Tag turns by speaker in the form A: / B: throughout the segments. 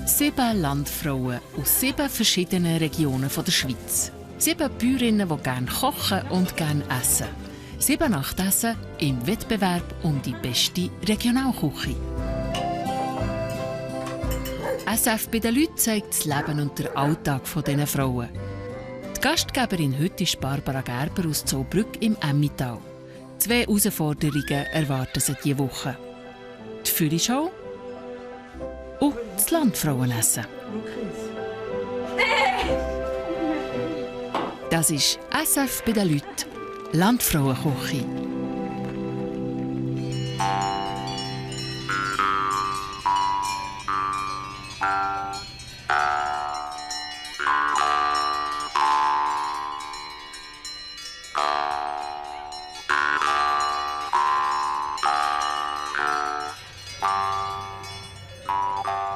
A: 7 Landfrauen aus 7 verschiedenen Regionen der Schweiz. 7 Bäuerinnen, die gerne kochen und gerne essen. 7 Nachtessen im Wettbewerb um die beste Regionalküche. SF bei den Leuten zeigt das Leben und den Alltag dieser Frauen. Die Gastgeberin heute ist Barbara Gerber aus Zollbrück im Emmental. 2 Herausforderungen erwarten sie diese Woche. Die Fühlischau und das Landfrauenessen. Das ist SF bei den Leuten, Landfrauenküche.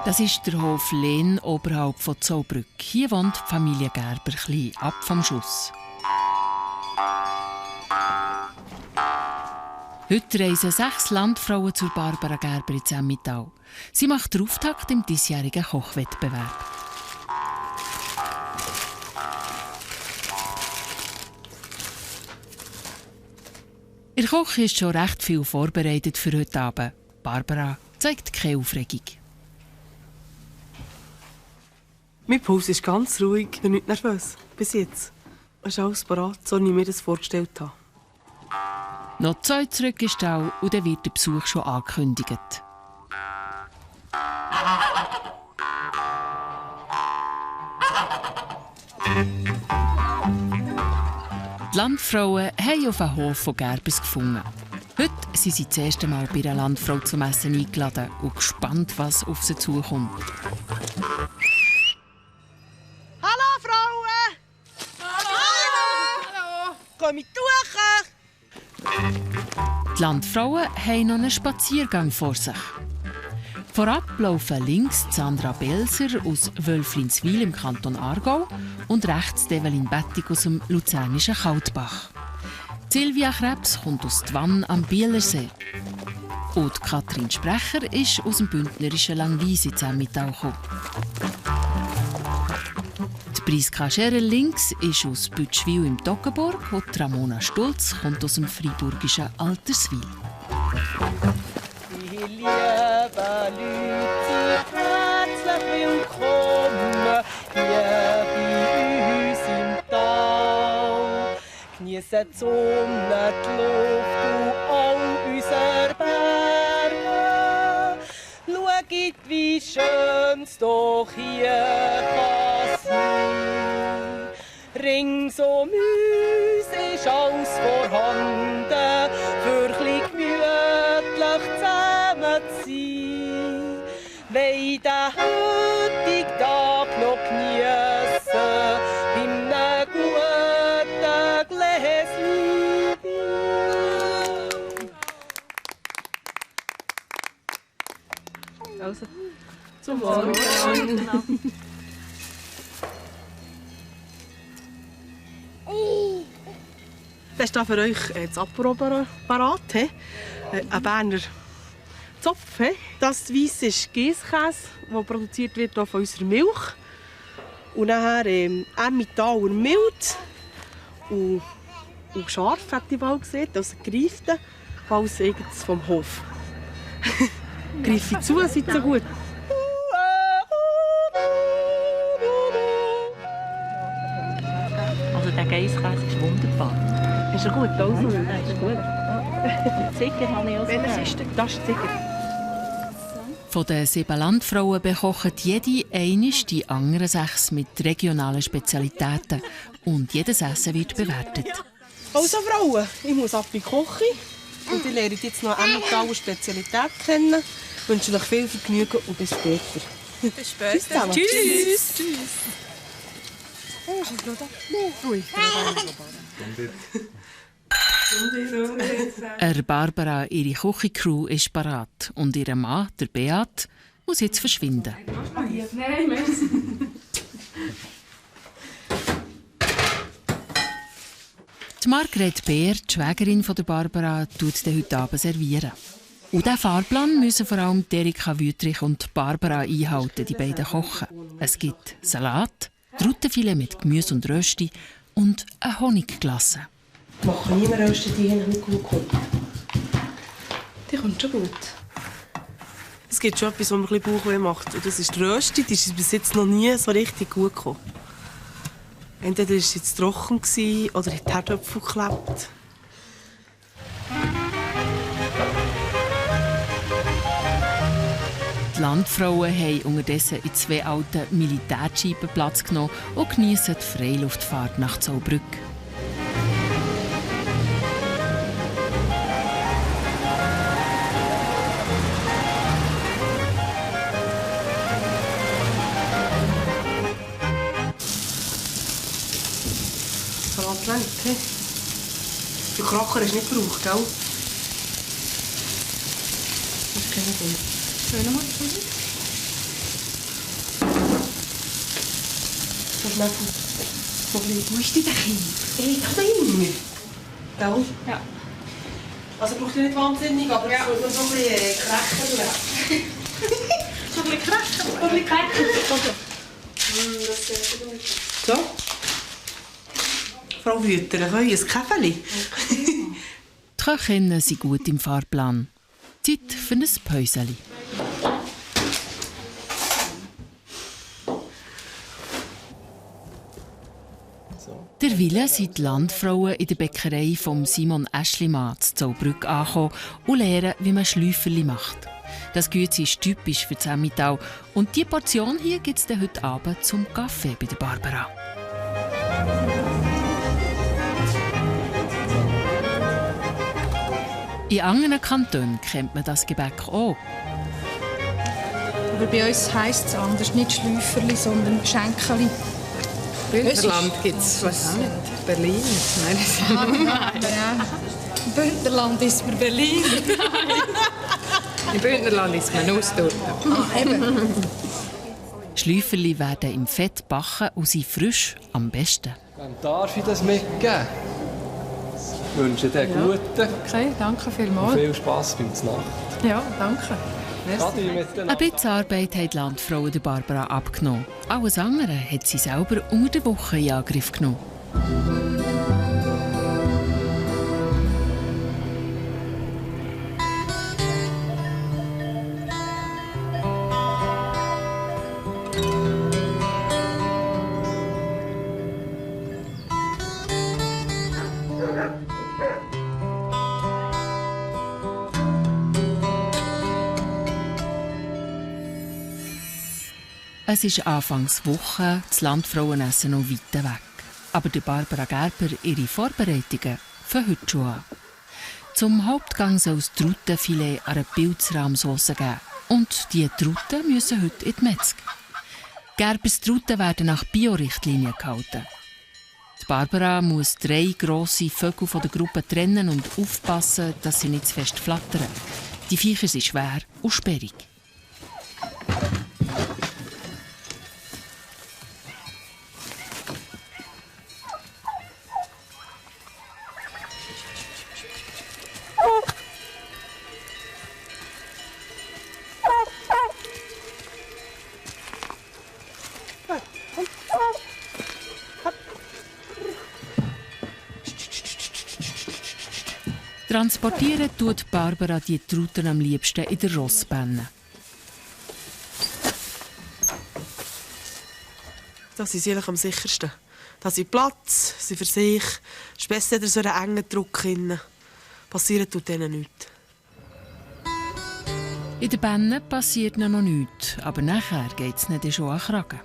A: Das ist der Hof Lehn oberhalb von Zollbrück. Hier wohnt die Familie Gerber klein ab vom Schuss. Heute reisen 6 Landfrauen zur Barbara Gerber ins Emmental. Sie macht den Auftakt im diesjährigen Kochwettbewerb. In der Küche ist schon recht viel vorbereitet für heute Abend. Barbara zeigt keine Aufregung.
B: Mein Puls ist ganz ruhig und nicht nervös. Bis jetzt. Es ist alles bereit, so wie ich mir das vorgestellt habe.
A: Noch 2 zurück im Stall und dann wird der Besuch schon angekündigt. Die Landfrauen haben auf den Hof von Gerbers gefunden. Heute sind sie das erste Mal bei einer Landfrau zum Essen eingeladen und gespannt, was auf sie zukommt.
B: Hallo, Frauen! Hallo! Komm mit Tuchen!
A: Die Landfrauen haben noch einen Spaziergang vor sich. Vorab laufen links Sandra Belser aus Wölflinswil im Kanton Aargau und rechts Evelyn Bettig aus dem luzernischen Kaltbach. Silvia Krebs kommt aus Twann am Bielersee. Und Kathrin Sprecher ist aus dem bündnerischen Langwies ins Emmental gekommen. Die Priska Scherer links ist aus Bütschwil im Toggenburg und Ramona Stulz kommt aus dem freiburgischen Alterswil.
B: Die lieben Leute, herzlich willkommen hier bei uns im Tal. Geniessen die Sonne, die Luft und all unsere Berge. Schaut, wie schön es doch hier kann sein. Rings um uns ist alles vorhanden, für ein gemütlich zusammen zu sein. Wollen den heutigen Tag noch geniessen, bei einem guten Gläschen Wein. Also, zum Morgen. Das ist für euch das Apero parat. Ein Berner Zopf. Das Weiss ist Giesskäse, der produziert wird von unserer Milch. Und nachher Emmentaler Mild und scharf, hat ich mal gesehen, also gereifte, alles eigens vom Hof. Greife zu, seid so gut.
C: Also der Geisskäse ist wunderbar.
B: Ist er gut, also?
C: Das ist gut. Ziger habe ich auch so.
B: Das ist Ziger.
A: Von den 7 Landfrauen bekochen jede einisch die anderen 6 mit regionalen Spezialitäten. Und jedes Essen wird bewertet.
B: Also Frauen, ich muss ab in die Küche. Und ich lerne jetzt noch eine Emmentaler Spezialität kennen. Ich wünsche euch viel Vergnügen und bis später.
D: Bis später.
B: Tschüss.
D: Tschüss.
A: Barbara, ihre Küchencrew ist parat und ihr Mann, der Beat, muss jetzt verschwinden.
D: Nein, merci.
A: Die Margret Beer, die Schwägerin von der Barbara, tut heute Abend servieren. Und diesen Fahrplan müssen vor allem Erika Wüttrich und Barbara einhalten, die beiden kochen. Es gibt Salat, Truttenfilet mit Gemüse und Rösti und eine Honigglasse.
B: Ich mache nie mehr Rösti, die nicht gut kommt. Die kommt schon gut. Es gibt schon etwas, was mir ein bisschen Bauchweh macht. Und das ist die Rösti. Die ist bis jetzt noch nie so richtig gut gekommen. Entweder war sie jetzt trocken oder hat die Herdöpfel geklebt.
A: Die Landfrauen haben unterdessen in 2 alten Militärjeepen Platz genommen und geniessen die Freiluftfahrt nach Zaubrück.
B: Salat wenig, he? Der Kracher ist nicht gebraucht, gell? Das kenne ich nicht. Schön nochmal. So schnell. So ein bisschen. Wo ist denn der Kind? Da drin. Gell?
D: Ja.
B: Also braucht ihr nicht wahnsinnig, aber es wird noch so ein bisschen krechen. So ein bisschen krechen. So ein bisschen krechen. Das geht gut. So. Frau Wüther, ein Käferli.
A: Die Köchinnen sind gut im Fahrplan. Zeit für ein Päuseli. Derweil sind die Landfrauen in der Bäckerei von Simon Aeschlimann zu Zaubrück angekommen und lernen, wie man Schläuferli macht. Das Güte ist typisch für das Emmental. Und diese Portion hier gibt es heute Abend zum Kaffee bei der Barbara. In anderen Kantonen kennt man das Gebäck auch.
E: Aber bei uns heisst es anders, nicht Schläuferli, sondern Schenkeli.
F: Bündnerland gibt es, was auch nicht. Berlin. Nein,
E: Ja. Im Bündnerland ist man Berlin.
F: im Bündnerland ist man Nusstorte.
E: Eben.
A: Schläuferli werden im Fett gebacken und sind frisch am besten.
G: Wem darf ich das mitgeben? Ich wünsche dir guten
E: Okay, danke
G: und
E: vielmals.
G: viel Spass beim Znacht.
E: Ja, danke.
A: Ein bisschen Arbeit hat die Landfrau der Barbara abgenommen. Alles andere hat sie selber unter der Woche in Angriff genommen. Es ist Anfangswoche, das Landfrauenessen noch weit weg. Aber der Barbara Gerber ihre Vorbereitungen für heute schon an. Zum Hauptgang soll es Truttenfilet an einer Pilzrahmsauce geben. Und diese Truten müssen heute in die Metzg. Gerbers Truten werden nach Bio-Richtlinien gehalten. Die Barbara muss 3 grosse Vögel von der Gruppe trennen und aufpassen, dass sie nicht zu fest flattern. Die Viecher sind schwer und sperrig. Transportieren tut Barbara die Truten am liebsten in der Rossbenne.
B: Das ist eigentlich am sichersten. Da sind Platz, sie für sich. Es ist besser in so einem engen Druck. Passieren tut denen nichts.
A: In der Benne passiert noch nichts, aber nachher geht es nicht schon an den Kragen.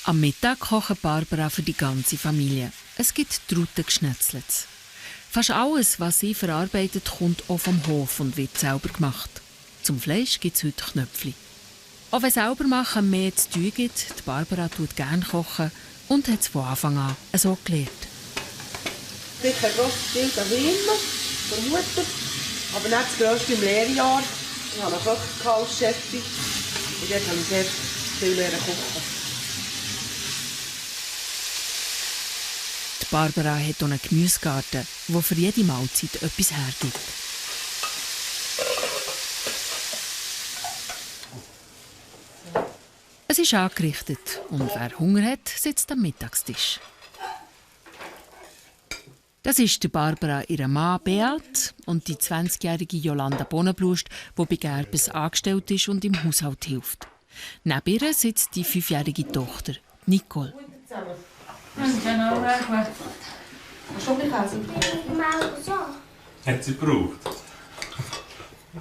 A: Am Mittag kocht Barbara für die ganze Familie. Es gibt Truten geschnetzelt. Fast alles, was sie verarbeitet, kommt auch vom Hof und wird selber gemacht. Zum Fleisch gibt es heute Knöpfli. Auch wenn selber machen mehr zu tun gibt, die Barbara tut gerne kochen und hat es von Anfang an so gelernt.
B: Dicker Roststiel da wie immer. der Mutter. Aber nicht das Grösste im Lehrjahr. Ich hatte einen Koch als Chefin. Und dort habe ich sehr viel kochen.
A: Die Barbara hat auch einen Gemüsegarten, der für jede Mahlzeit etwas hergibt. Es ist angerichtet und wer Hunger hat, sitzt am Mittagstisch. Das ist die Barbara, ihr Mann Beat und die 20-jährige Jolanda Bonenblust, die bei Gerbes angestellt ist und im Haushalt hilft. Neben ihr sitzt die 5-jährige Tochter, Nicole.
H: Hat sie gebraucht?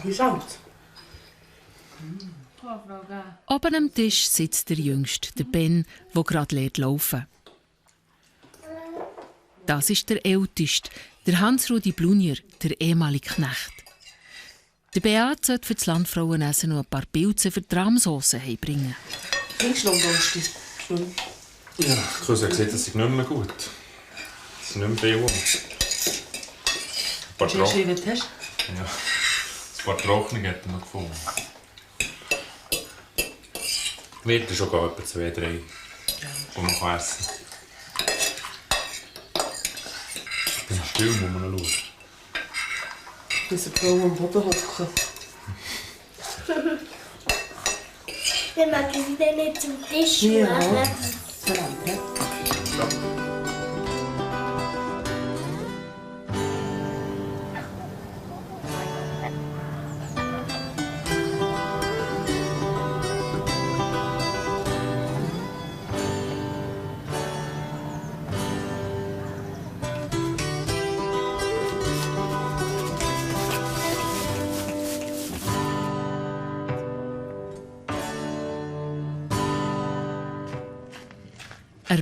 B: Wie schaut?
A: Oben am Tisch sitzt der Jüngste, der Ben, der gerade lernt laufen. Das ist der Älteste, der Hans-Rudi Blunier, der ehemalige Knecht. Der Beat sollte für das Landfrauenessen noch ein paar Pilze für die Rahmsauce heimbringen.
B: Links noch Durst.
H: Ja, ich habe gesehen, das ist nicht mehr gut. Das ist nicht mehr viel. Ein paar Trocknungen hat er noch gefunden. Wird schon etwa 2, 3, die man essen kann. Ich bin still, muss man noch schauen.
B: Bis eine Frau am Boden hocken.
I: Dann mag ich sie dann nicht zum Tisch
B: Ja.
I: machen.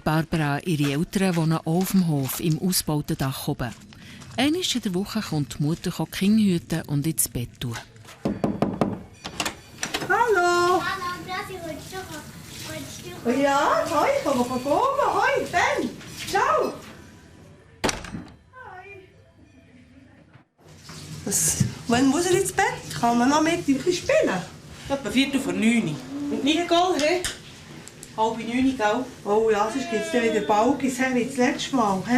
A: Barbara, ihre Eltern wohnen auch auf dem Hof im ausgebauten Dach oben. Einmal in der Woche kommt die Mutter die Kinder hüten und ins Bett tun.
B: Hallo!
I: Hallo, Blasi, willst du?
B: Ja, hoi, komm mal kommen. Hoi, Ben! Ciao! Wann muss er ins Bett? Kann man noch mit ihm spielen?
J: Etwa 8:45. Und Nicole, hä? 8:30, gell?
B: Oh ja, sonst gibt es dann wieder Balkis, wie das letzte Mal. He?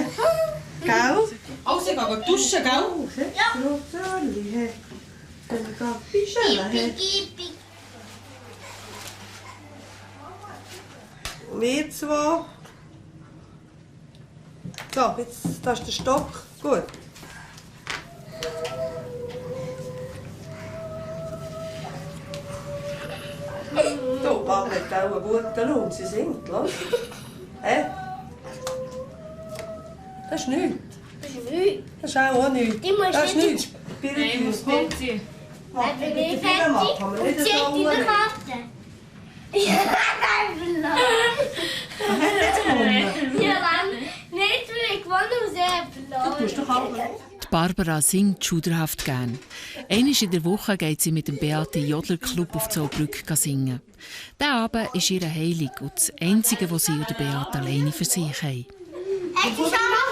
B: Gell?
J: Also, ich gehe duschen, gell?
B: Ja. Rosali, he. Dann gehen wir pischeln, he. Wir zwei. So, jetzt, das ist der Stock. Gut. Du, Mama hat auch einen guten Lohn, sie singt, los. Hä? Das ist nichts.
I: Das ist nichts.
B: Das ist auch nichts.
I: Die musst
B: Das ist
I: nicht-
B: nichts.
D: Nein, ich muss
B: Komm.
D: Betsy.
B: Machen wir
I: Ich
B: nicht
I: bin
B: viel machen,
I: fertig
B: wir
I: und
B: nicht
I: sie hat
B: so
I: deine Karte. Ja, verloren. Ja, dann nicht mehr gewonnen und sie hat verloren.
B: Du tust doch auch nicht.
A: Die Barbara singt schuderhaft gern. Einmal in der Woche geht sie mit dem Beate Jodlerclub auf Zollbrück singen. Dieser Abend ist ihr heilig und das Einzige, was sie und der Beate alleine für sich haben.
I: Hast du schon mal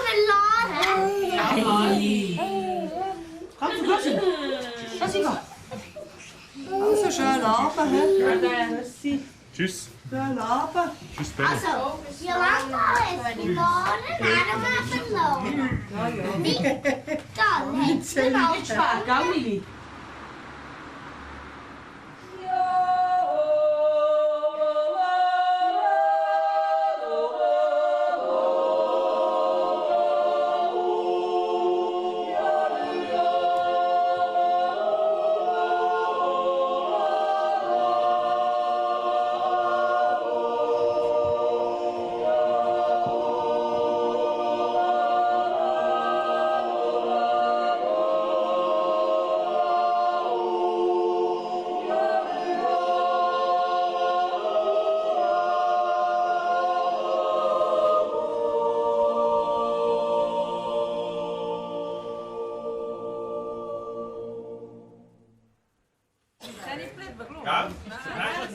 I: verloren?
B: Komm, lass ihn gehen. Also, schönen Abend. Merci.
H: Tschüss.
B: Schönen Abend.
H: Tschüss, Benni.
I: Also, Jolanda hat verloren, Adam hat verloren. Nicole hat verloren.
J: Gell, Lili?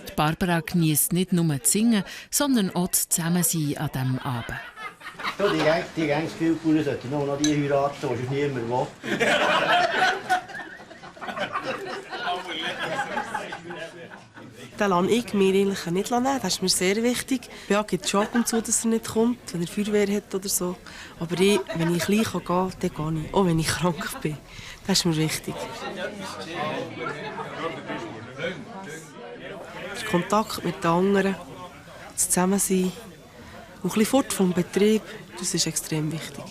A: Die Barbara genießt nicht nur das Singen, sondern auch das Zusammensein an diesem Abend.
K: Die Gangskühlkunden sollten noch die heiraten, die sonst niemand will.
B: Den lasse ich mir eigentlich nicht nehmen. Das ist mir sehr wichtig. Ja, gibt es schon ab und zu, dass er nicht kommt, wenn er Feuerwehr hat oder so. Aber wenn ich klein gehen kann, dann gehe ich. Auch wenn ich krank bin. Das ist mir wichtig. Der Kontakt mit den anderen, das Zusammensein und ein bisschen fort vom Betrieb, das ist extrem wichtig.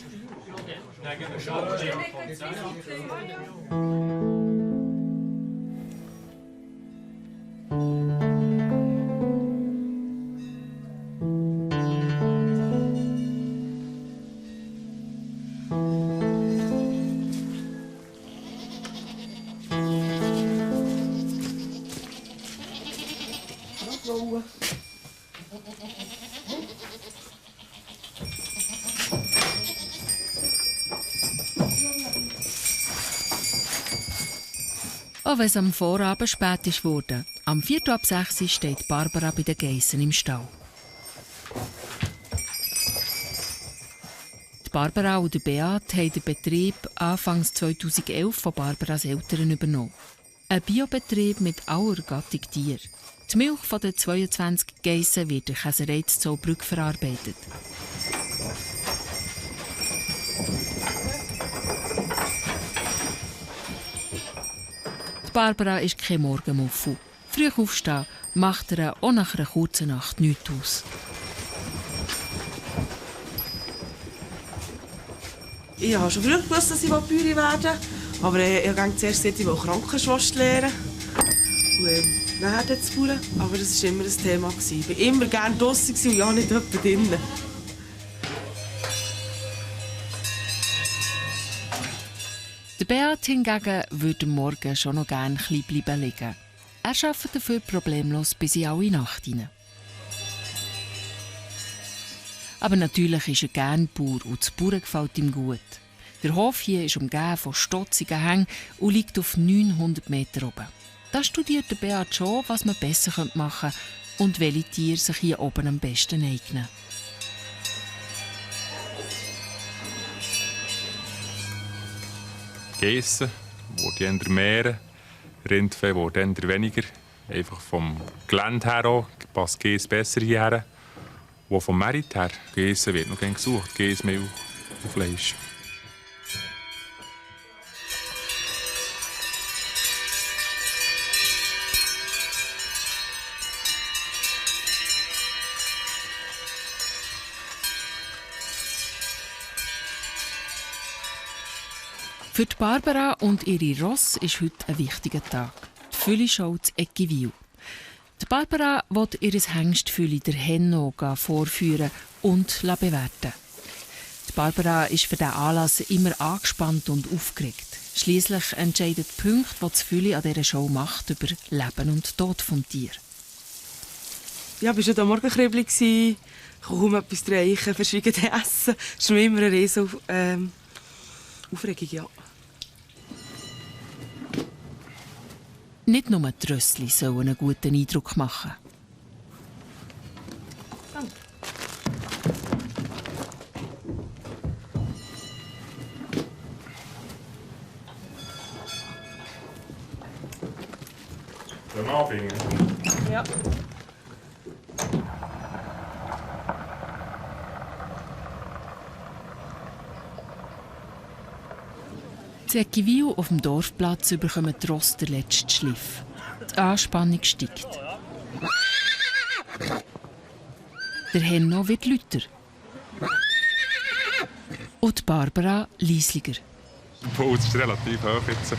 A: Auch wenn es am Vorabend spät ist wurde, am 5:45 steht Barbara bei den Geissen im Stall. Die Barbara und der Beat haben den Betrieb Anfang 2011 von Barbaras Eltern übernommen. Ein Biobetrieb mit aller Gattung Tier. Die Milch von den 22 Geissen wird in der Käserei zu Zollbrück verarbeitet. Barbara ist kein Morgenmuffel. Früh aufstehen macht ihr auch nach einer kurzen Nacht nichts aus.
B: Ich habe schon früh gewusst, dass ich Bäuerin werde. Aber ich habe zuerst gesagt, ich will Krankenschwester lernen. Und nachher das Bauern. Aber das war immer ein Thema. Ich war immer gerne draussen und ja nicht etwa drinnen.
A: Der Beat hingegen würde morgen schon noch gerne klein bleiben liegen. Er arbeitet dafür problemlos bis in alle Nacht hinein. Aber natürlich ist er gerne Bauer und das Bauern gefällt ihm gut. Der Hof hier ist umgeben von stotzigen Hängen und liegt auf 900 Meter oben. Da studiert der Beat schon, was man besser machen könnte und welche Tiere sich hier oben am besten eignen.
H: Geissen werden eher mehr, Rindvieh werden eher weniger. Einfach vom Gelände her auch, passt Geiss besser hierher. Und vom Merit her, Geissen wird noch gerne gesucht, Geiss, Milch und Fleisch.
A: Für die Barbara und ihre Ross ist heute ein wichtiger Tag. Die Fülli-Show zu Eggiwil. Die Barbara will ihr Hengstfülli der Henno vorführen und bewerten. Die Barbara ist für diesen Anlass immer angespannt und aufgeregt. Schliesslich entscheidet die Punkte, die das Fülli an dieser Show macht, über Leben und Tod des Tiers.
B: Ja, ich war schon am Morgenkribbli, kaum etwas reichen, verschwiegen essen. Das ist mir immer eine riesen Aufregung, ja.
A: Nicht nur die Rössli sollen einen guten Eindruck machen.
H: Sollen wir anfangen?
B: Ja.
A: In Eggiwil auf dem Dorfplatz bekommen die Rosse den letzten Schliff. Die Anspannung steigt. Der Henno wird lauter. Und die Barbara leislicher.
H: Der Puls ist relativ hoch jetzt.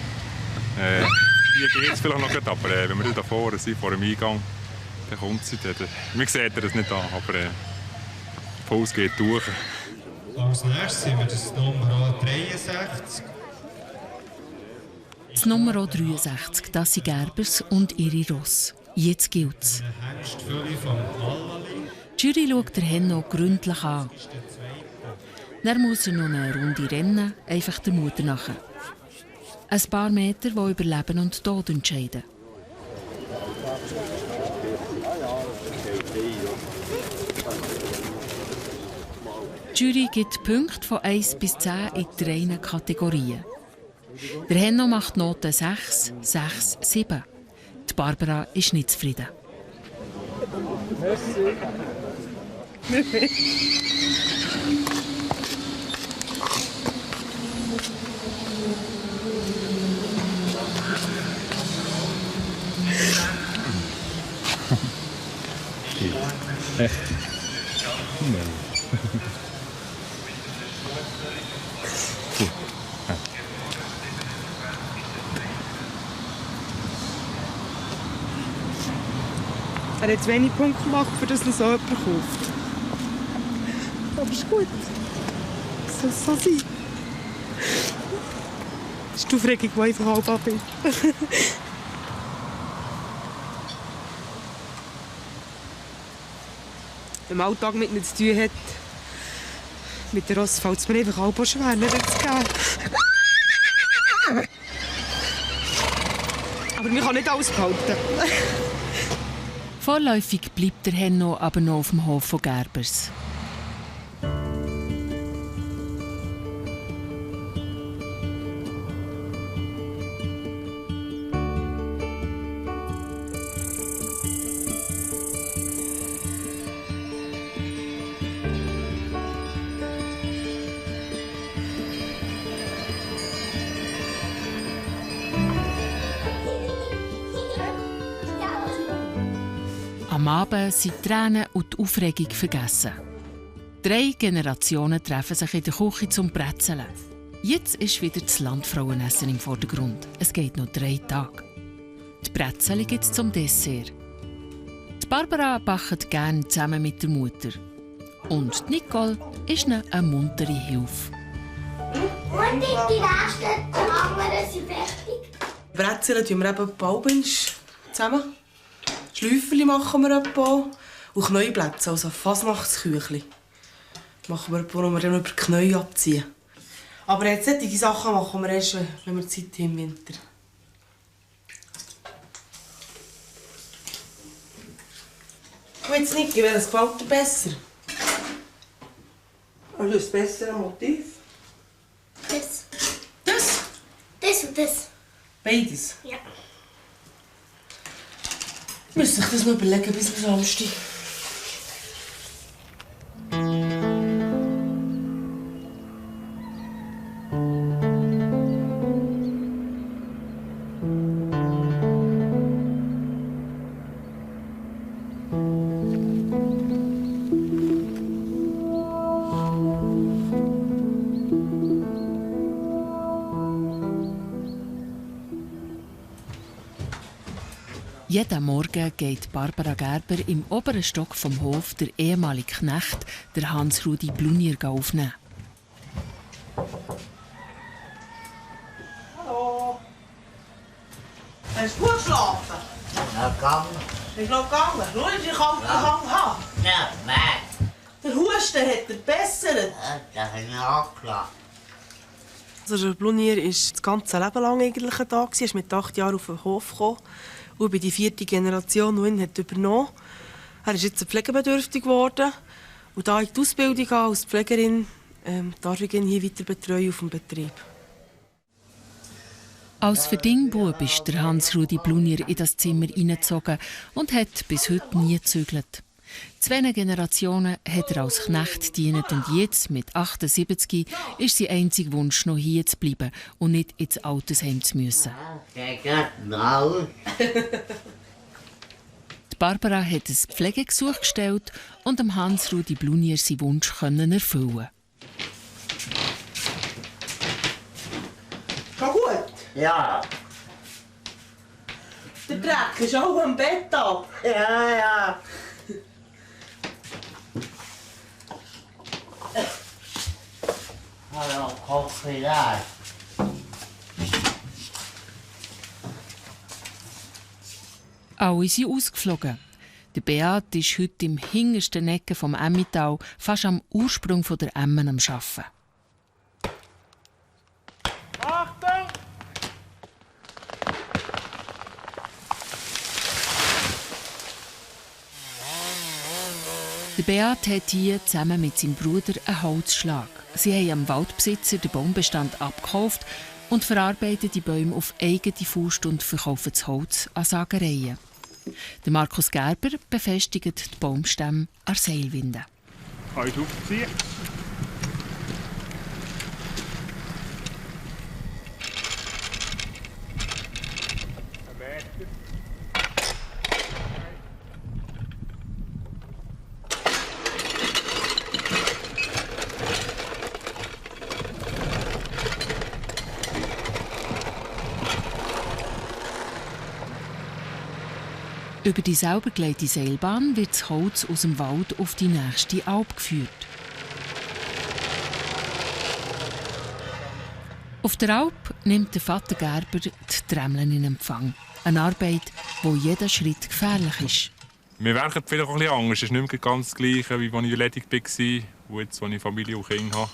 H: Hier geht es vielleicht noch gut, aber wenn wir da vorne sind, vor dem Eingang, dann kommt sie. Man sieht das nicht an, aber der Puls geht durch.
L: Als nächstes haben wir das Nummer 63.
A: Das Nummer 63, das sind Gerbers und ihre Ross. Jetzt gilt's. Die Jury schaut den Henno gründlich an. Dann muss er noch eine Runde rennen, einfach der Mutter nachher. Ein paar Meter, die über Leben und Tod entscheiden. Die Jury gibt Punkte von 1 bis 10 in 3 Kategorien. Der Henno macht Noten 6, 6, 7. Die Barbara ist nicht zufrieden.
J: Er hat wenig Punkte gemacht, für das er so jemand kauft. Aber ist gut. Soll es so sein? Das ist die Aufregung, die einfach halb ab ist. Wenn man Alltag mit ihnen zu tun hat, mit der Ross fällt es mir einfach halb schwer, nicht zu geben. Aber man kann nicht alles behalten.
A: Vorläufig bleibt der Henno aber noch auf dem Hof von Gerbers. Am Abend sind die Tränen und die Aufregung vergessen. 3 Generationen treffen sich in der Küche zum Brezeln. Jetzt ist wieder das Landfrauenessen im Vordergrund. Es geht noch 3 Tage. Die Brezeln gibt es zum Dessert. Die Barbara backt gerne zusammen mit der Mutter. Und die Nicole ist eine muntere Hilfe.
I: Und die letzten anderen sind fertig.
B: Brezeln tun wir eben Baubinsch zusammen. Schläuferli machen wir etwa. Und Knäublätze, also Fasnachtsküchli. Machen wir etwa, wo wir dann über die Knie abziehen. Aber jetzt solche Sachen machen wir erst, wenn wir Zeit haben im Winter. Und jetzt Niki, welches gefällt dir besser? Also das bessere Motiv?
I: Das.
B: Das?
I: Das und das.
B: Beides?
I: Ja.
B: Ich muss sich das noch überlegen bis zum Samstag.
A: Jeden Morgen geht Barbara Gerber im oberen Stock vom Hof der ehemalige Knecht, der Hans-Rudi Blunier, aufnehmen.
B: Hallo. Hast du gut geschlafen?
M: Ja, gegangen.
B: Ich glaube, gegangen. Schau, ich kann den Hang haben.
M: Ja, nein.
B: Der Husten hat er gebessert.
M: Ja, das habe ich angelassen.
B: Also der Blunier war das ganze Leben lang eigentlich da. Er ist mit 8 Jahren auf den Hof gekommen. Und bin die 4. Generation, die ihn hat übernommen hat. Er ist jetzt pflegebedürftig geworden. Und da ich die Ausbildung habe als Pflegerin, darf ich ihn hier weiter betreuen auf dem Betrieb.
A: Als Verdingbub ist der Hans-Rudi Blunier in das Zimmer hineingezogen und hat bis heute nie gezügelt. 2 Generationen hat er als Knecht gedient und jetzt, mit 78, ist sein einziger Wunsch, noch hier zu bleiben und nicht ins Altersheim zu müssen.
M: Der geht raus.
A: Die Barbara hat ein Pflegegesuch gestellt und dem Hans-Rudi Blunier seinen Wunsch erfüllen.
B: Geht gut?
M: Ja.
B: Der Dreck ist auch am Bett da.
M: Ja, ja. Hallo, Kaffee da.
A: Alle sind ausgeflogen. Der Beat ist heute im hintersten Ecke vom Emmental, fast am Ursprung der Emmen am Arbeiten.
B: Achtung!
A: Der Beat hat hier zusammen mit seinem Bruder einen Holzschlag. Sie haben am Waldbesitzer den Baumbestand abgekauft und verarbeiten die Bäume auf eigene Faust und verkaufen das Holz an Sagereien. Der Markus Gerber befestigt die Baumstämme an Seilwinden.
H: Kannst du aufziehen?
A: Über die sauber gelegte Seilbahn wird das Holz aus dem Wald auf die nächste Alp geführt. Auf der Alp nimmt der Vater Gerber die Tremmeln in Empfang. Eine Arbeit, wo jeder Schritt gefährlich ist.
H: Wir werken vielleicht auch ein bisschen anders. Es ist nicht mehr ganz das Gleiche, wie als ich erledigt war. Und jetzt, als ich Familie und Kinder habe,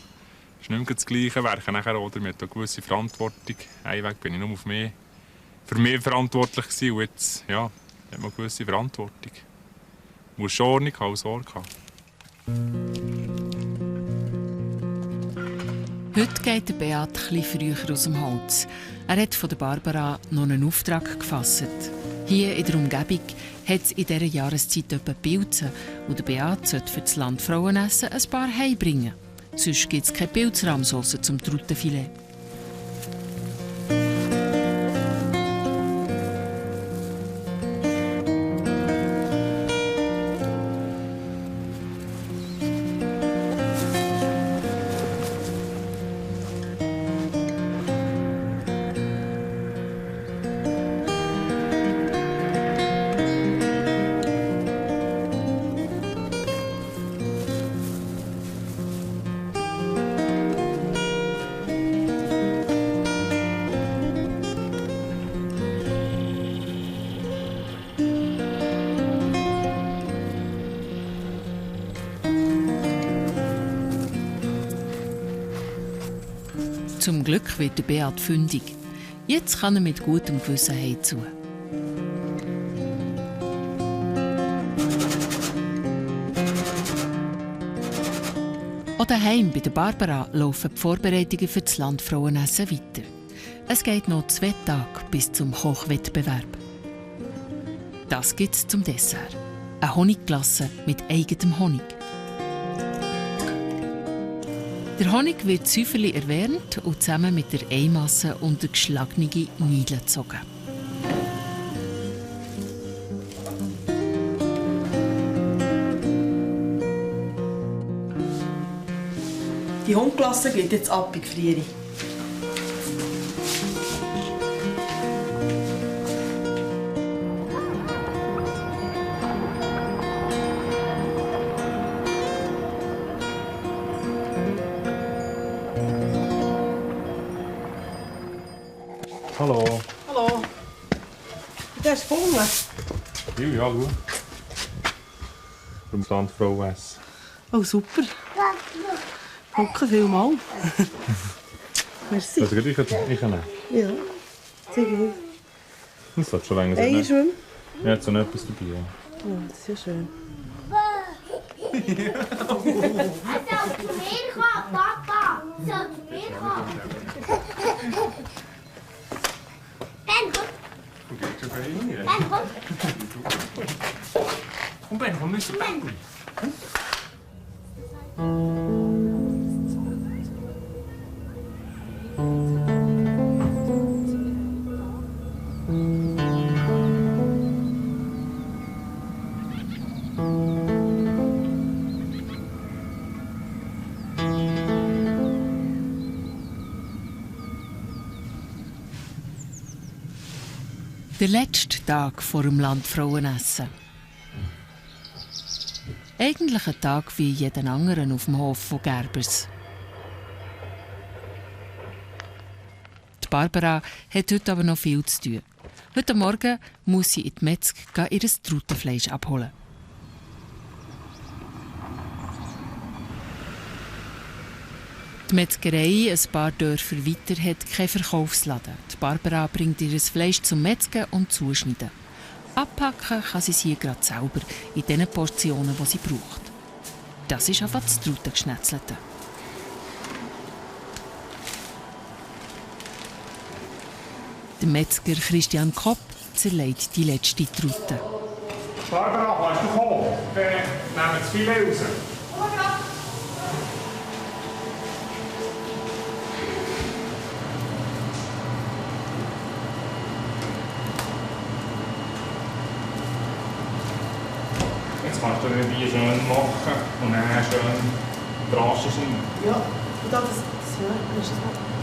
H: ist nicht mehr das Gleiche. Werken nachher, oder? Wir haben eine gewisse Verantwortung. Ein Weg bin ich nur für mich verantwortlich gewesen. Und jetzt, ja, hat man eine gewisse Verantwortung. Man muss schon Ordnung haben, Sorge haben.
A: Heute geht der Beat etwas früher aus dem Holz. Er hat von der Barbara noch einen Auftrag gefasst. Hier in der Umgebung hat es in dieser Jahreszeit etwa Pilze und der Beat sollte für das Landfrauenessen ein paar heimbringen. Sonst gibt es keine Pilzrahmsauce zum Truttenfilet. Zum Glück wird der Beat fündig. Jetzt kann er mit gutem Gewissen heimzu. Auch daheim bei der Barbara laufen die Vorbereitungen für das Landfrauenessen weiter. Es geht noch 2 Tage bis zum Kochwettbewerb. Das gibt's zum Dessert. Eine Honigglasse mit eigenem Honig. Der Honig wird säuferlich erwärmt und zusammen mit der Eimasse unter geschlagene Niedeln gezogen.
B: Die Honigklasse geht jetzt ab in die Friere.
H: Hallo.
B: Hallo. Du hast Hunger?
H: Ja, schau. Vom Landfrauenessen.
B: Oh, super. Danke vielmals. Merci.
H: Also, ich nehmen.
B: Ja, sehr gut.
H: Das hat schon länger sein.
B: Hey, schön.
H: Ja, jetzt noch etwas dabei. Ja.
B: Ja, das ist ja schön.
I: Er soll zu mir kommen, Papa. Er soll zu mir kommen. Ben, komm.
H: Kom Ben, komm nicht so Ben.
A: Der letzte Tag vor dem Landfrauenessen. Eigentlich ein Tag wie jeden anderen auf dem Hof von Gerbers. Die Barbara hat heute aber noch viel zu tun. Heute Morgen muss sie in die Metzger ihr Truttenfleisch abholen. Die Metzgerei, ein paar Dörfer weiter, hat keinen Verkaufsladen. Die Barbara bringt ihr Fleisch zum Metzgen und zuschneiden. Abpacken kann sie es hier gerade selber, in den Portionen, die sie braucht. Das ist einfach das Trautengeschnetzelte. Der Metzger Christian Kopp zerlegt die letzte Traute.
N: Barbara, kannst du kommen? Dann nehmen wir das Filet raus. Jetzt kannst du die schön machen und dann schön drastisch schneiden.
B: Ja, und dann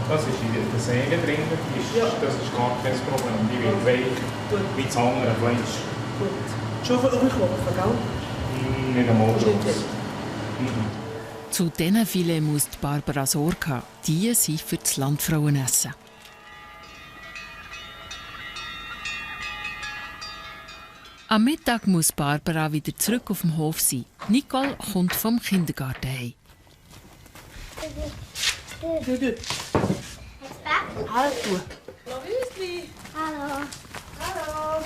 N: Das ist in der Säge drin, das ist gar kein Problem. Die wird weich, wie das andere Fleisch.
B: Gut. Schon ein bisschen klopfen, gell?
N: Nicht einmal schon.
A: Zu diesen Filet muss die Barbara Sorge haben. Die sind für das Landfrauenessen. Am Mittag muss Barbara wieder zurück auf dem Hof sein. Nicole kommt vom Kindergarten heim.
B: Hallo.
I: Hallo.
B: Hallo.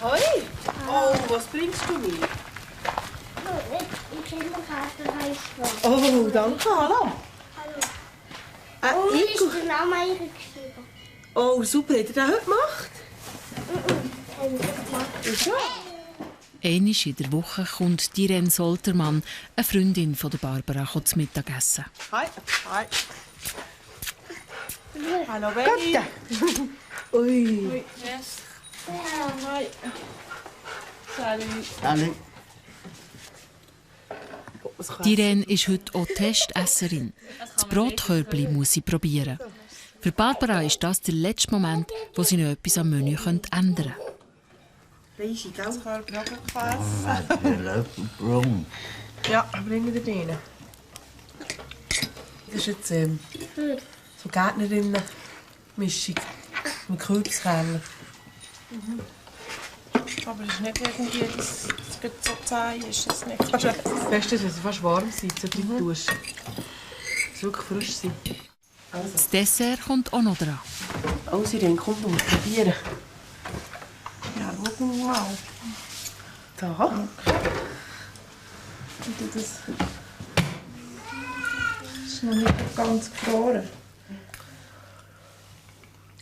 B: Hoi. Oh, was bringst du mir?
I: Im Kindergarten heißt es.
B: Oh, danke. Hallo.
I: Hallo. Und ist der Name eingeschrieben?
B: Oh, super. Hat er das heute gemacht?
I: Ja.
A: Einmal in der Woche kommt Irene Soltermann, eine Freundin von der Barbara, zum Mittagessen.
B: Hi. Hi. Hallo, Benni. Ui.
I: Yes.
B: Hi. Salut.
M: Salut.
A: Irene ist heute auch Testesserin. Das Brotkörbli muss sie probieren. Für Barbara ist das der letzte Moment, wo sie noch etwas am Menü ändern können.
B: Reisi, gell? Das kann ich auch
M: Löffelbrunn.
B: Ja, bringen wir den rein. Das ist jetzt so Gärtnerinnen-Mischung mit Kürbiskernen.
J: Aber es ist nicht irgendwie, dass es so zäh ist. Das nicht.
B: Das Beste ist, dass sie fast warm sind, so drin tust. Dass sie wirklich frisch sind.
A: Das Dessert kommt auch noch dran.
B: Also, Irene, komm, du musst probieren.
J: Ja, schau mal.
B: Da.
J: Das ist noch nicht ganz gefroren.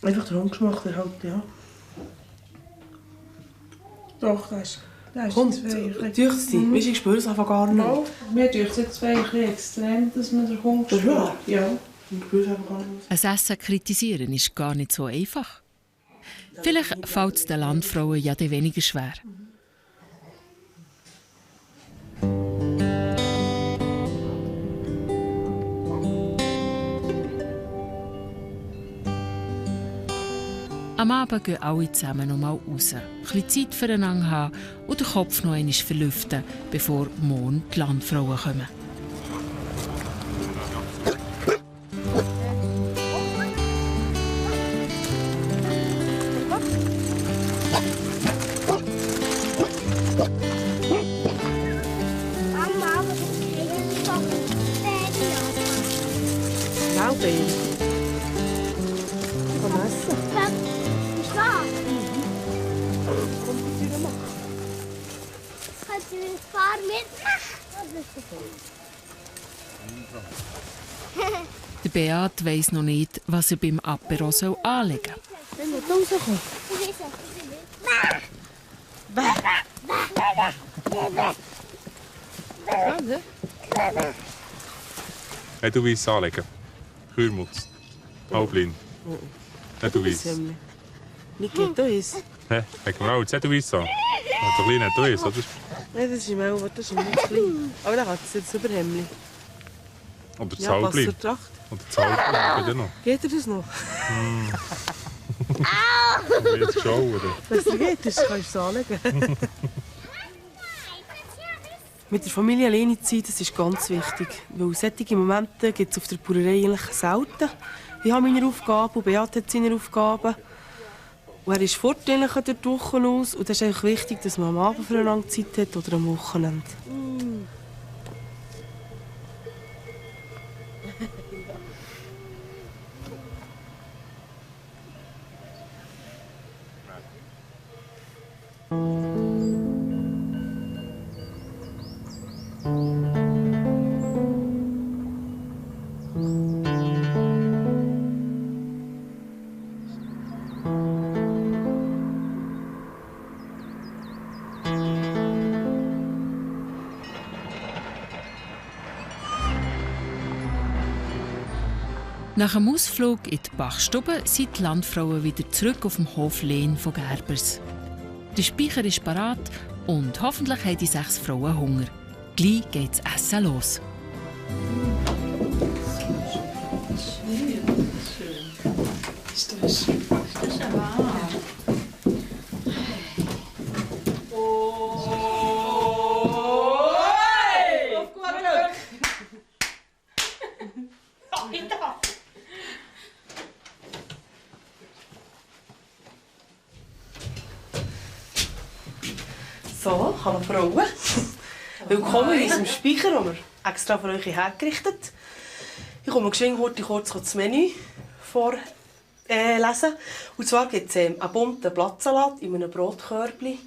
B: Einfach der Handgeschmack, der halt, ja.
J: Doch, das ist
B: Kommt,
J: zwei.
B: durch sie. Weißt du, ich spüre es einfach gar nicht.
J: No, mir tut es jetzt zwei extrem, dass man den Handgeschmack... Ja.
B: Ich spüre es einfach gar nicht.
A: Ein Essen kritisieren ist gar nicht so einfach. Vielleicht fällt es den Landfrauen ja dann weniger schwer. Am Abend gehen alle zusammen noch mal raus. Ein bisschen Zeit füreinander haben und den Kopf noch einmal verlüften, bevor morgen die Landfrauen kommen.
I: Mama, aber das ist doch
B: Genau, Baby. Komm essen.
I: Ist wahr?
B: Komm, die Tür machen.
I: Kannst du den Fahr mitmachen?
A: Der Beat weiss noch nicht, was er beim Apero anlegen soll.
B: Wenn wir rauskommen.
H: Hey, du weiss anlegen. Kühlmutz. Halblin. Hey, du weiss.
B: Nicht geht, du ist.
H: Hä? Hey, wir auch jetzt du weiss an. Der Kleine hat du weiss, oder?
B: Nein, das ist im Elfer, das ist im nicht klein. Aber dann hat es jetzt Überhemdli.
H: Oder das
B: Ja,
H: Halblin.
B: Wassertracht.
H: Oder das Halblin. Geht ja noch.
B: Geht dir das noch?
H: Jetzt schon, oder?
B: Wenn es dir geht, das kannst du es anlegen. Mit der Familie alleine zu sein, das ist ganz wichtig. Weil solche Momente gibt es auf der Bauerei eigentlich selten. Ich habe meine Aufgaben und Beat hat seine Aufgaben. Und er ist fortdauerlich durch die Woche aus. Und das ist eigentlich wichtig, dass man am Abend füreinander Zeit hat oder am Wochenende.
A: Nach dem Ausflug in die Bachstube sind die Landfrauen wieder zurück auf dem Hof Lehn von Gerbers. Der Speicher ist parat und hoffentlich haben die 6 Frauen Hunger. Gleich geht's Essen los.
J: Ist das wahr?
B: Auf gut Glück! So, hallo Frauen. Willkommen in unserem Speicher, den wir extra für euch hergerichtet. Ich komme kurz das Menü vorlesen. Und zwar gibt es einen bunten Blattsalat in einem Brotkörbchen.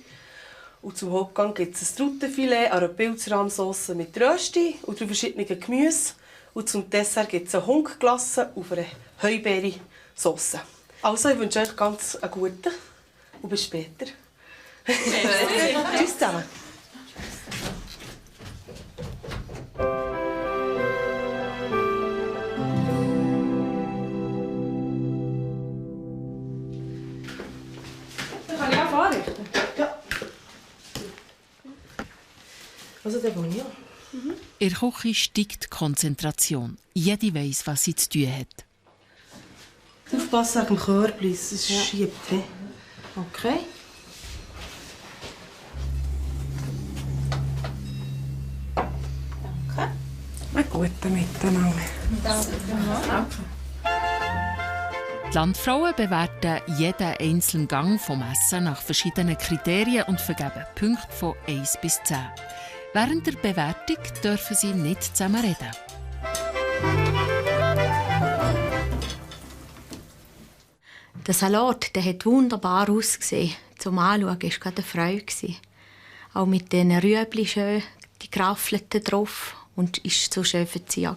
B: Und zum Hauptgang gibt es ein Trautenfilet, eine Pilzrahmsauce mit Rösti und 3 verschiedene Gemüse. Und zum Dessert gibt es eine Hunkglasse auf einer Heubeere-Sauce. Also, ich wünsche euch ganz einen guten und bis später. Tschüss zusammen.
J: Kann ich auch vorrichten?
B: Ja. Also, der wohnt ja.
A: In der Küche steigt die Konzentration. Jede weiss, was sie zu tun hat.
B: Aufpassen wegen dem Körbchen, es schiebt. He?
J: Okay. Einen guten Miteinander.
A: Die Landfrauen bewerten jeden einzelnen Gang vom Essen nach verschiedenen Kriterien und vergeben Punkte von 1 bis 10. Während der Bewertung dürfen sie nicht zusammen reden.
O: Der Salat, der hat wunderbar ausgesehen. Zum Anschauen war es gerade eine Freude. Auch mit den Rüebli schön, die Graffelten drauf. Und war so schön verziehen.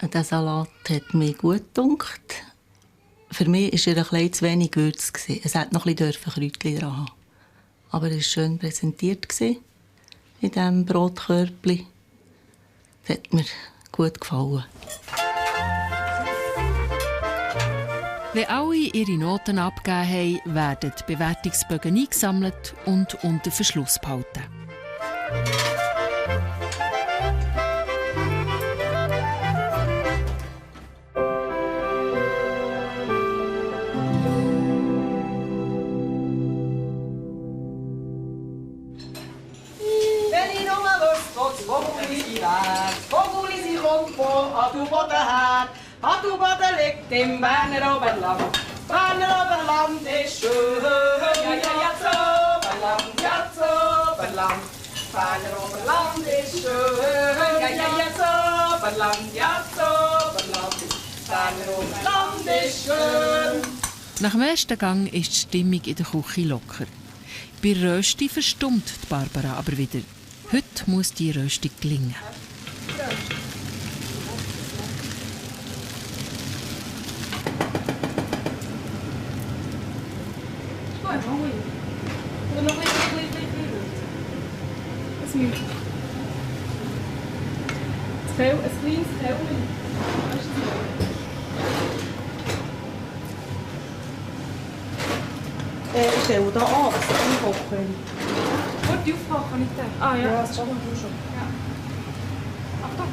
P: Der Salat hat mir gut gedunkt. Für mich war er ein bisschen zu wenig Gewürz. Es hätte noch ein bisschen Kräutchen dran haben. Aber er war schön präsentiert in diesem Brotkörbchen. Das hat mir gut gefallen.
A: Wenn alle ihre Noten abgegeben haben, werden die Bewertungsbögen eingesammelt und unter Verschluss behalten.
Q: Wenn ich nur wüsste, wo das Vogeli wäre, Vogeli sie kommt von Adelboden her. Adelboden liegt im Berner Oberland. Berner Oberland ist schön. Ja, ja, ja, das Oberland, ja, das Oberland. Berner Oberland ist schön. Ja, ja, ja, das Oberland, ja, das Oberland. Berner Oberland ist schön.
A: Nach dem ersten Gang ist die Stimmung in der Küche locker. Bei Rösti verstummt die Barbara aber wieder. Heute muss die Röstung gelingen.
J: Ein kleines Källchen.
B: Ich stelle hier an, dass ich aufkochen.
J: Gut, die aufkochen nicht den. Ah ja.
B: Ja, das schaffen wir schon.
J: Ja. Achtung.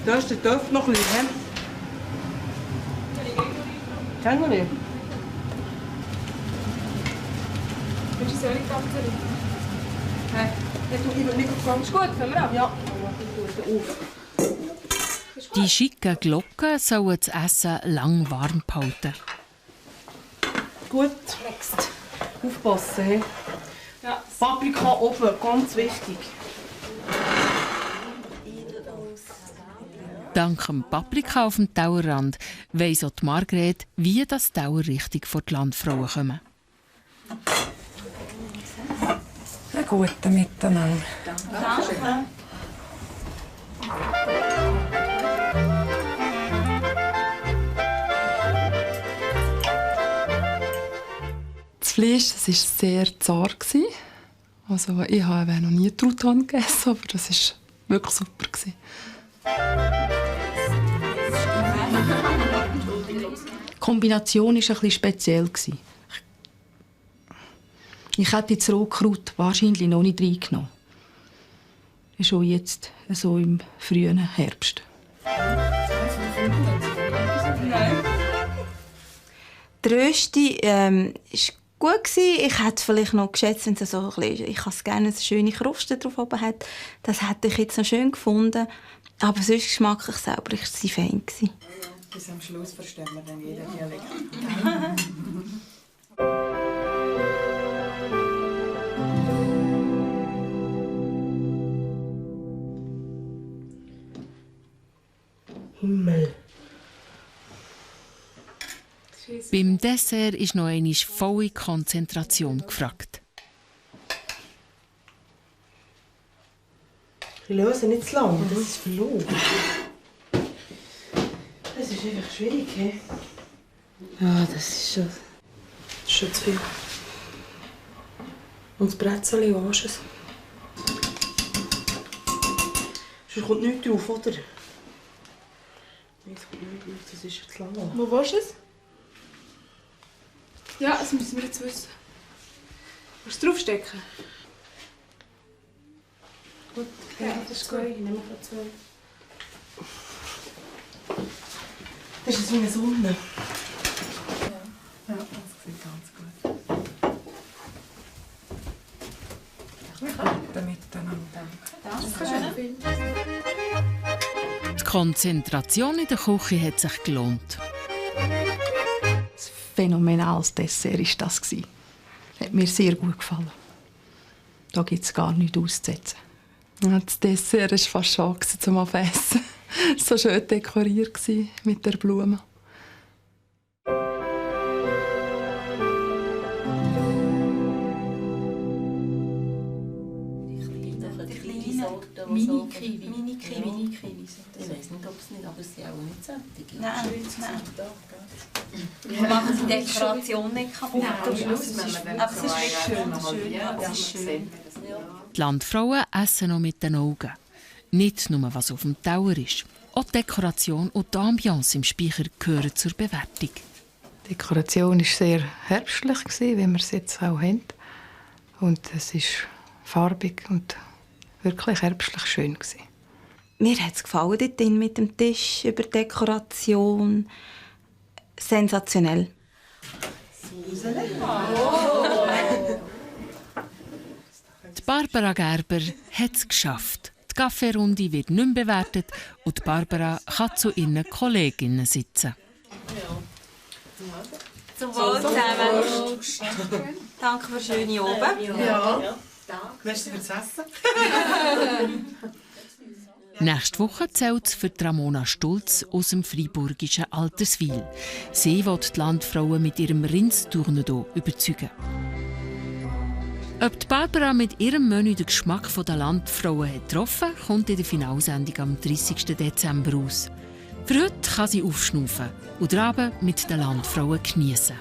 B: Da ist der Töpf noch ein bisschen. Kennen wir nicht.
J: Willst du es ehrlich abzählen?
B: Nein. Ich will nicht ganz
J: Ist gut, können wir ab?
B: Ja.
A: Die schicken Glocken sollen das Essen lang warm behalten.
B: Gut. Aufpassen. He? Ja. Paprika oben, ganz wichtig.
A: Dank dem Paprika auf dem Tauerrand weiss auch die Margret, wie das Tauer richtig vor die Landfrauen kommen.
J: Einen guten Miteinander.
B: Danke.
R: Das Fleisch war sehr zart. Also, ich habe noch nie Truthahn gegessen, aber das war wirklich super.
S: Kombination war ein bisschen speziell. Ich hätte das Rotkraut wahrscheinlich noch nicht reingenommen. Schon jetzt, so im frühen Herbst.
T: Die Rösti war gut. Ich hätte vielleicht noch geschätzt, wenn es so ein bisschen, ich habe gerne eine schöne Kruste drauf oben hat. Das hätte ich jetzt noch schön gefunden. Aber sonst geschmacklich selber war sie fein.
U: Bis am Schluss verstehen wir dann jeden Dialekt.
B: Himmel.
A: Beim Dessert ist noch einmal volle Konzentration gefragt.
B: Ich löse nicht zu lang, das ist verloren. Das ist einfach schwierig, he? Ja, das ist schon zu viel. Und das Brezel wasch es. Sonst kommt nichts drauf, oder? Nein, es kommt nichts drauf, das ist jetzt lang.
D: Wo waschst du es? Ja, das müssen wir jetzt wissen. Willst du draufstecken?
B: Gut,
D: ja, das ist gut. Ich nehme von 2.
B: Das ist wie eine Sonne.
U: Ja, das sieht ganz gut. Wir könnten miteinander denken.
A: Die Konzentration in der Küche hat sich gelohnt.
S: Ein phänomenales Dessert war das. Hat mir sehr gut gefallen. Da gibt es gar nichts auszusetzen.
R: Ja, das Dessert war fast schade zum Essen. So schön dekoriert mit der Blume.
P: Mini-Kiwis. Ich weiss nicht, ob es nicht, aber es sind auch nicht solche.
T: Nein. Wir machen die Dekoration nicht kaputt.
U: Aber es ist
T: wirklich schön.
A: Die Landfrauen essen noch mit den Augen. Nicht nur, was auf dem Teller ist. Auch die Dekoration und die Ambiance im Speicher gehören zur Bewertung.
F: Die Dekoration war sehr herbstlich, wie wir es jetzt auch haben. Und es ist farbig und wirklich herbstlich schön.
T: Mir hat es gefallen dort drin mit dem Tisch, über die Dekoration. Sensationell.
A: Die Barbara Gerber hat es geschafft. Die Kaffeerunde wird nicht mehr bewertet und die Barbara kann zu ihren Kolleginnen sitzen.
T: Zum Wohl zusammen. Danke für schöne Oben.
B: Ja. Merci fürs Essen.
A: Nächste Woche zählt es für Ramona Stulz aus dem freiburgischen Alterswil. Sie will die Landfrauen mit ihrem Rindstournedo überzeugen. Ob die Barbara mit ihrem Menü den Geschmack der Landfrauen hat getroffen, kommt in der Finalsendung am 30. Dezember raus. Für heute kann sie aufschnaufen und den Abend mit den Landfrauen geniessen.